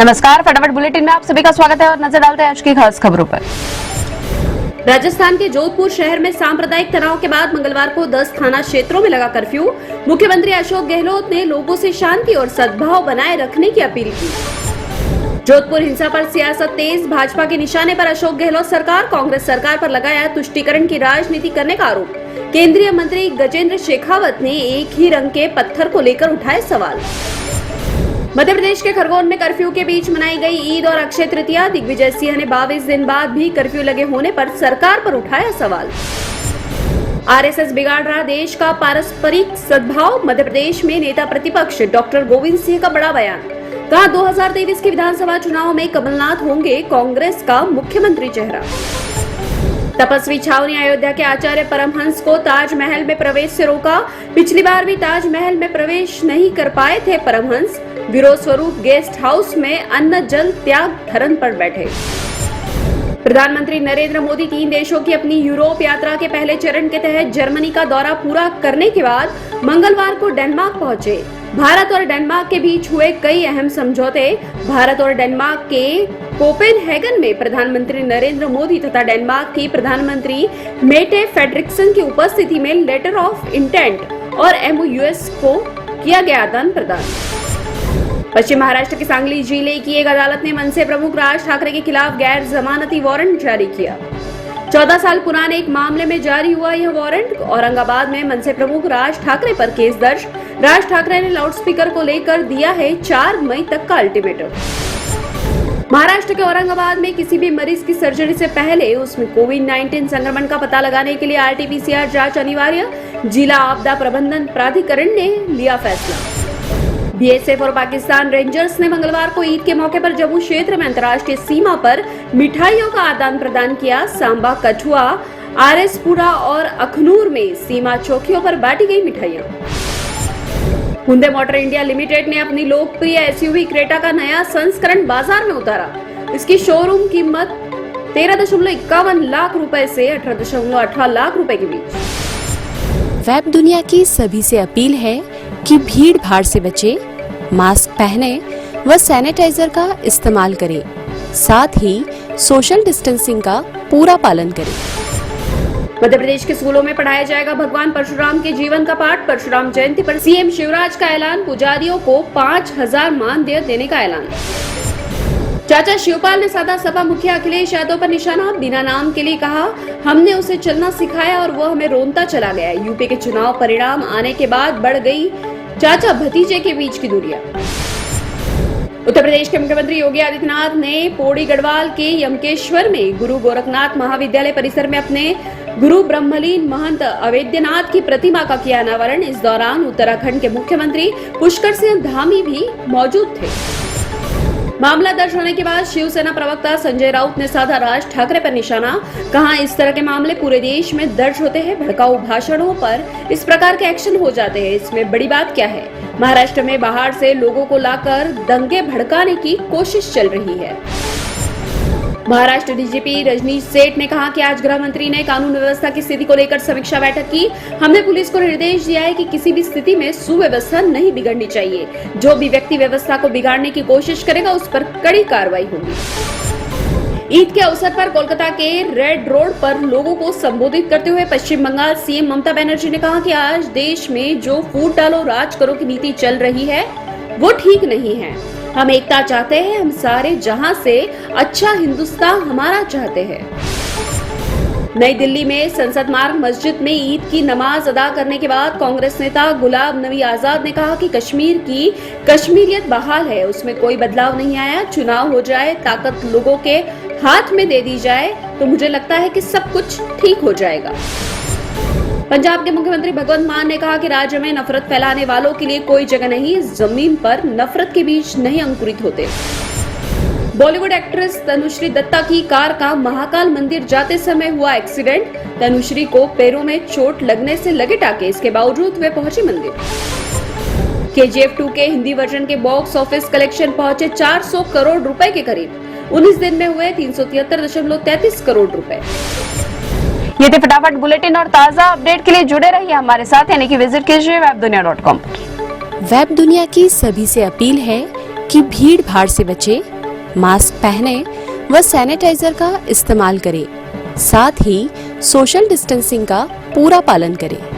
नमस्कार, फटाफट बुलेटिन में आप सभी का स्वागत है और नजर डालते हैं आज की खास खबरों पर। राजस्थान के जोधपुर शहर में सांप्रदायिक तनाव के बाद मंगलवार को 10 थाना क्षेत्रों में लगा कर्फ्यू। मुख्यमंत्री अशोक गहलोत ने लोगों से शांति और सद्भाव बनाए रखने की अपील की। जोधपुर हिंसा पर सियासत तेज, भाजपा के निशाने पर अशोक गहलोत सरकार, कांग्रेस सरकार पर लगाया तुष्टीकरण की राजनीति करने का आरोप। केंद्रीय मंत्री गजेंद्र शेखावत ने एक ही रंग के पत्थर को लेकर उठाए सवाल। मध्य प्रदेश के खरगोन में कर्फ्यू के बीच मनाई गई ईद और अक्षय तृतीया। दिग्विजय सिंह ने 22 दिन बाद भी कर्फ्यू लगे होने पर सरकार पर उठाया सवाल। आरएसएस बिगाड़ रहा देश का पारस्परिक सद्भाव। मध्य प्रदेश में नेता प्रतिपक्ष डॉक्टर गोविंद सिंह का बड़ा बयान। कहा 2023 के विधानसभा चुनाव में कमलनाथ होंगे कांग्रेस का मुख्यमंत्री चेहरा। तपस्वी छावनी अयोध्या के आचार्य परमहंस को ताजमहल में प्रवेश से रोका। पिछली बार भी ताजमहल में प्रवेश नहीं कर पाए थे परमहंस। विरोध स्वरूप गेस्ट हाउस में अन्न जल त्याग धरन पर बैठे। प्रधानमंत्री नरेंद्र मोदी 3 देशों की अपनी यूरोप यात्रा के पहले चरण के तहत जर्मनी का दौरा पूरा करने के बाद मंगलवार को डेनमार्क पहुंचे। भारत और डेनमार्क के बीच हुए कई अहम समझौते। भारत और डेनमार्क के कोपेनहेगन में प्रधानमंत्री नरेंद्र मोदी तथा डेनमार्क की प्रधानमंत्री मेटे फेडरिक्सन की उपस्थिति में लेटर ऑफ इंटेंट और एमओयूएस को किया गया आदान प्रदान। पश्चिम महाराष्ट्र के सांगली जिले की एक अदालत ने मनसे प्रमुख राज ठाकरे के खिलाफ गैर जमानती वारंट जारी किया। 14 साल पुराने एक मामले में जारी हुआ यह वारंट। औरंगाबाद में मनसे प्रमुख राज ठाकरे पर केस दर्ज। राज ठाकरे ने लाउडस्पीकर को लेकर दिया है 4 मई तक का अल्टीमेटम। महाराष्ट्र के औरंगाबाद में किसी भी मरीज की सर्जरी से पहले उसमें कोविड-19 संक्रमण का पता लगाने के लिए आरटी-पीसीआर जांच अनिवार्य। जिला आपदा प्रबंधन प्राधिकरण ने लिया फैसला। बीएसएफ और पाकिस्तान रेंजर्स ने मंगलवार को ईद के मौके पर जम्मू क्षेत्र में अंतर्राष्ट्रीय सीमा पर मिठाइयों का आदान प्रदान किया। सांबा, कठुआ, आरएसपुरा और अखनूर में सीमा चौकियों पर बांटी गई मिठाइयां। हुंडई मोटर इंडिया लिमिटेड ने अपनी लोकप्रिय एसयूवी क्रेटा का नया संस्करण बाजार में उतारा। इसकी शोरूम कीमत 13.51 लाख रुपए से 18.18 लाख रुपए के बीच। वेब दुनिया की सभी से अपील है कि भीड़ भाड़ से बचे, मास्क पहने व सैनिटाइजर का इस्तेमाल करें। साथ ही सोशल डिस्टेंसिंग का पूरा पालन करें। मध्य प्रदेश के स्कूलों में पढ़ाया जाएगा भगवान परशुराम के जीवन का पाठ। परशुराम जयंती पर सीएम शिवराज का ऐलान। पुजारियों को 5000 मानदेय देने का ऐलान। चाचा शिवपाल ने साधा सपा मुखिया अखिलेश यादव पर निशाना। बिना नाम के लिए कहा, हमने उसे चलना सिखाया और वह हमें रोनता चला गया। यूपी के चुनाव परिणाम आने के बाद बढ़ गई चाचा भतीजे के बीच की दूरियां। उत्तर प्रदेश के मुख्यमंत्री योगी आदित्यनाथ ने पौड़ी गढ़वाल के यमकेश्वर में गुरु गोरखनाथ महाविद्यालय परिसर में अपने गुरु ब्रह्मलीन महंत अवेद्यनाथ की प्रतिमा का किया अनावरण। इस दौरान उत्तराखंड के मुख्यमंत्री पुष्कर सिंह धामी भी मौजूद थे। मामला दर्ज होने के बाद शिवसेना प्रवक्ता संजय राउत ने साधा राज ठाकरे पर निशाना। कहा, इस तरह के मामले पूरे देश में दर्ज होते हैं। भड़काऊ भाषणों पर इस प्रकार के एक्शन हो जाते हैं, इसमें बड़ी बात क्या है। महाराष्ट्र में बाहर से लोगों को लाकर दंगे भड़काने की कोशिश चल रही है। महाराष्ट्र डीजीपी रजनीश सेठ ने कहा कि आज गृह मंत्री ने कानून व्यवस्था की स्थिति को लेकर समीक्षा बैठक की। हमने पुलिस को निर्देश दिया है कि किसी भी स्थिति में सुव्यवस्था नहीं बिगड़नी चाहिए। जो भी व्यक्ति व्यवस्था को बिगाड़ने की कोशिश करेगा उस पर कड़ी कार्रवाई होगी। ईद के अवसर पर कोलकाता के रेड रोड पर लोगों को संबोधित करते हुए पश्चिम बंगाल सीएम ममता बनर्जी ने कहा कि आज देश में जो फूट डालो राज करो की नीति चल रही है वो ठीक नहीं है। हम एकता चाहते हैं, हम सारे जहां से अच्छा हिंदुस्तान हमारा चाहते हैं। नई दिल्ली में संसद मार्ग मस्जिद में ईद की नमाज अदा करने के बाद कांग्रेस नेता गुलाम नबी आजाद ने कहा कि कश्मीर की कश्मीरियत बहाल है, उसमें कोई बदलाव नहीं आया। चुनाव हो जाए, ताकत लोगों के हाथ में दे दी जाए तो मुझे लगता है कि सब कुछ ठीक हो जाएगा। पंजाब के मुख्यमंत्री भगवंत मान ने कहा कि राज्य में नफरत फैलाने वालों के लिए कोई जगह नहीं। जमीन पर नफरत के बीज नहीं अंकुरित होते। बॉलीवुड एक्ट्रेस तनुश्री दत्ता की कार का महाकाल मंदिर जाते समय हुआ एक्सीडेंट। तनुश्री को पैरों में चोट लगने से लगे टाके, इसके बावजूद वे पहुंची मंदिर। KGF 2 के हिंदी वर्जन के बॉक्स ऑफिस कलेक्शन पहुंचे 400 करोड़ रुपए के करीब। 19 दिन में हुए 373.33 करोड़ रुपए। ये थे फटाफट बुलेटिन और ताजा अपडेट के लिए जुड़े रहिए हमारे साथ, यानी कि विजिट कीजिए webdunia.com। वेब दुनिया की सभी से अपील है कि भीड़ भाड़ से बचे, मास्क पहने व सैनिटाइजर का इस्तेमाल करें। साथ ही सोशल डिस्टेंसिंग का पूरा पालन करें।